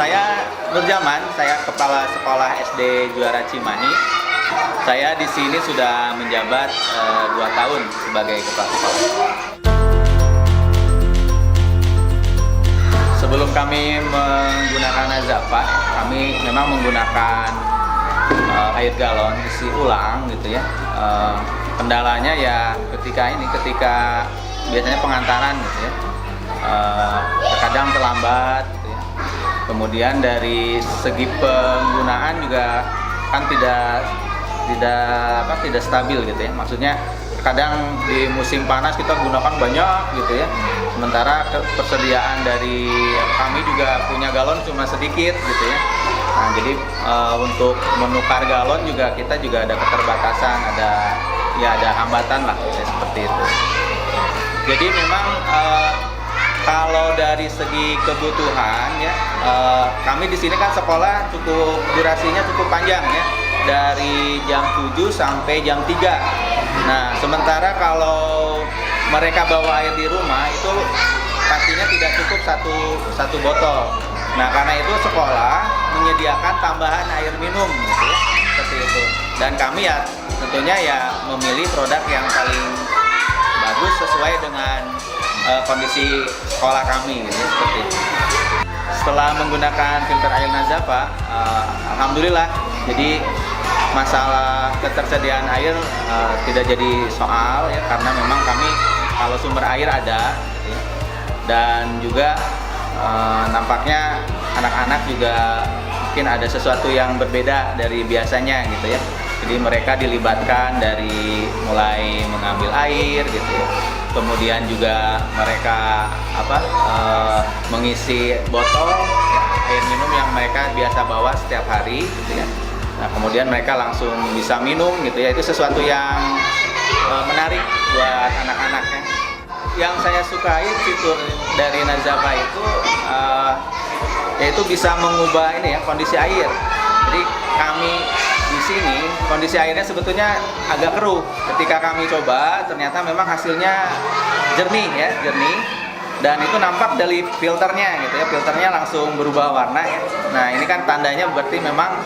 Saya Nurjaman, saya Kepala Sekolah SD Juara Cimahi. Saya di sini sudah menjabat 2 tahun sebagai kepala sekolah. Sebelum kami menggunakan Nazapa, kami memang menggunakan air galon isi ulang gitu ya. Kendalanya ya ketika biasanya pengantaran gitu ya, terkadang terlambat gitu ya. Kemudian dari segi penggunaan juga kan tidak stabil gitu ya. Maksudnya kadang di musim panas kita gunakan banyak gitu ya. Sementara persediaan dari kami juga punya galon cuma sedikit gitu ya. Nah, jadi untuk menukar galon juga kita juga ada keterbatasan, ada hambatan lah ya, seperti itu. Jadi memang kalau dari segi kebutuhan ya, kami di sini kan sekolah durasinya cukup panjang ya, dari jam 7 sampai jam 3. Nah, sementara kalau mereka bawa air di rumah itu pastinya tidak cukup satu botol. Nah, karena itu sekolah menyediakan tambahan air minum gitu ya, seperti itu. Dan kami ya tentunya ya memilih produk yang paling bagus sesuai dengan kondisi sekolah kami gitu ya, seperti itu. Setelah menggunakan filter air Nazapa, alhamdulillah jadi masalah ketersediaan air tidak jadi soal ya, karena memang kami kalau sumber air ada gitu ya. Dan juga nampaknya anak-anak juga mungkin ada sesuatu yang berbeda dari biasanya gitu ya. Jadi mereka dilibatkan dari mulai mengambil air gitu ya. Kemudian juga mereka mengisi botol ya, air minum yang mereka biasa bawa setiap hari gitu ya. Nah, kemudian mereka langsung bisa minum gitu ya. Itu sesuatu yang menarik buat anak-anaknya. Yang saya sukai fitur dari Nazapa itu yaitu bisa mengubah ini ya, kondisi air. Jadi kami di sini kondisi airnya sebetulnya agak keruh. Ketika kami coba, ternyata memang hasilnya jernih ya, jernih. Dan itu nampak dari filternya gitu ya, filternya langsung berubah warna ya. Nah, ini kan tandanya berarti memang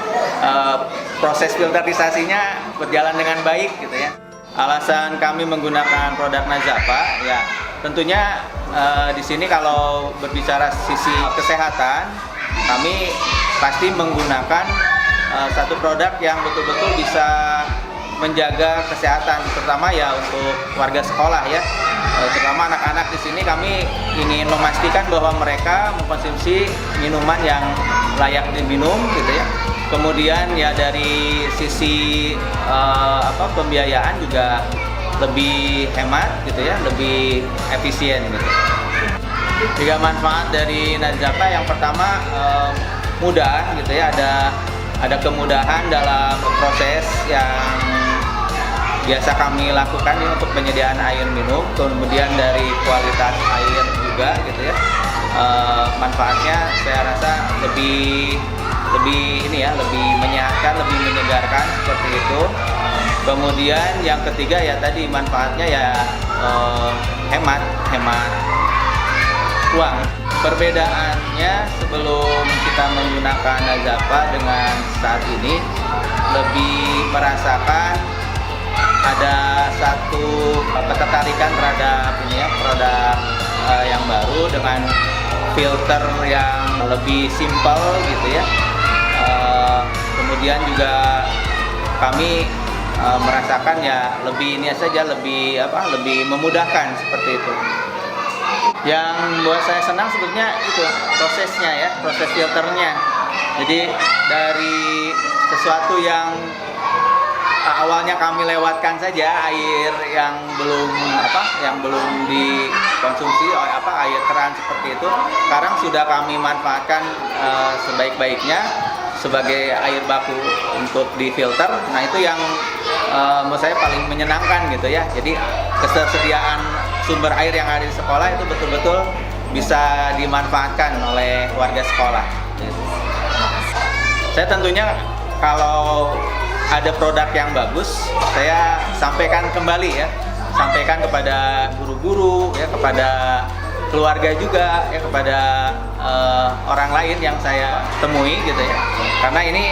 proses filterisasinya berjalan dengan baik gitu ya. Alasan kami menggunakan produk Nazapa ya, tentunya di sini kalau berbicara sisi kesehatan, kami pasti menggunakan satu produk yang betul-betul bisa menjaga kesehatan, terutama ya untuk warga sekolah ya. Terutama anak-anak di sini kami ingin memastikan bahwa mereka mengkonsumsi minuman yang layak diminum gitu ya. Kemudian ya dari sisi pembiayaan juga lebih hemat gitu ya, lebih efisien gitu. Tiga manfaat dari Nazapa, yang pertama mudah gitu ya, ada kemudahan dalam proses yang biasa kami lakukan ini untuk penyediaan air minum. Kemudian dari kualitas air juga gitu ya, manfaatnya saya rasa lebih ini ya, lebih menyehatkan, lebih menyegarkan seperti itu. Kemudian yang ketiga ya tadi manfaatnya ya hemat uang. Perbedaannya sebelum kita menggunakan Nazapa dengan saat ini, lebih merasakan ada satu ketertarikan terhadap ini ya, produk yang baru dengan filter yang lebih simpel gitu ya. Kemudian juga kami merasakan ya lebih ini saja, lebih memudahkan seperti itu. Yang buat saya senang sebetulnya itu prosesnya ya, proses filternya. Jadi dari sesuatu yang awalnya kami lewatkan saja, air yang belum dikonsumsi air keran seperti itu, sekarang sudah kami manfaatkan sebaik-baiknya sebagai air baku untuk difilter. Nah, itu yang menurut saya paling menyenangkan gitu ya. Jadi ketersediaan sumber air yang ada di sekolah itu betul-betul bisa dimanfaatkan oleh warga sekolah. Saya tentunya kalau ada produk yang bagus, saya sampaikan kembali ya, sampaikan kepada guru-guru ya, kepada keluarga juga ya, kepada orang lain yang saya temui gitu ya. Karena ini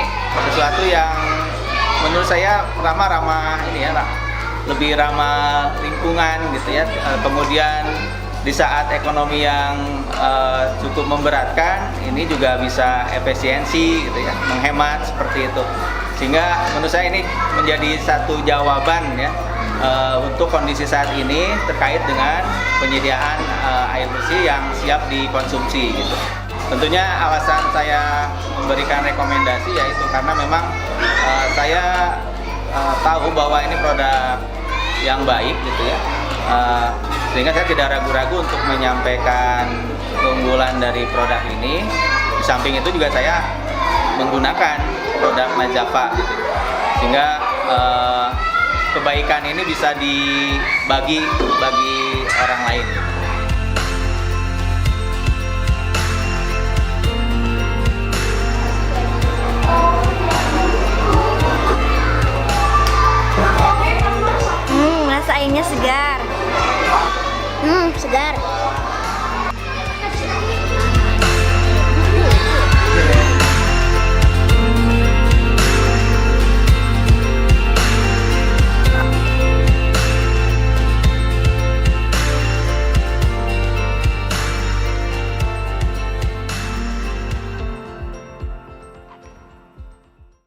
sesuatu yang menurut saya pertama ramah ini ya, lebih ramah lingkungan gitu ya. Kemudian di saat ekonomi yang cukup memberatkan, ini juga bisa efisiensi gitu ya, menghemat seperti itu. Sehingga menurut saya ini menjadi satu jawaban ya untuk kondisi saat ini terkait dengan penyediaan air bersih yang siap dikonsumsi gitu. Tentunya alasan saya memberikan rekomendasi yaitu karena memang saya tahu bahwa ini produk yang baik gitu ya, sehingga saya tidak ragu-ragu untuk menyampaikan keunggulan dari produk ini. Di samping itu juga saya menggunakan produk Najava gitu, sehingga kebaikan ini bisa dibagi bagi orang lain. Rasa airnya segar. Segar.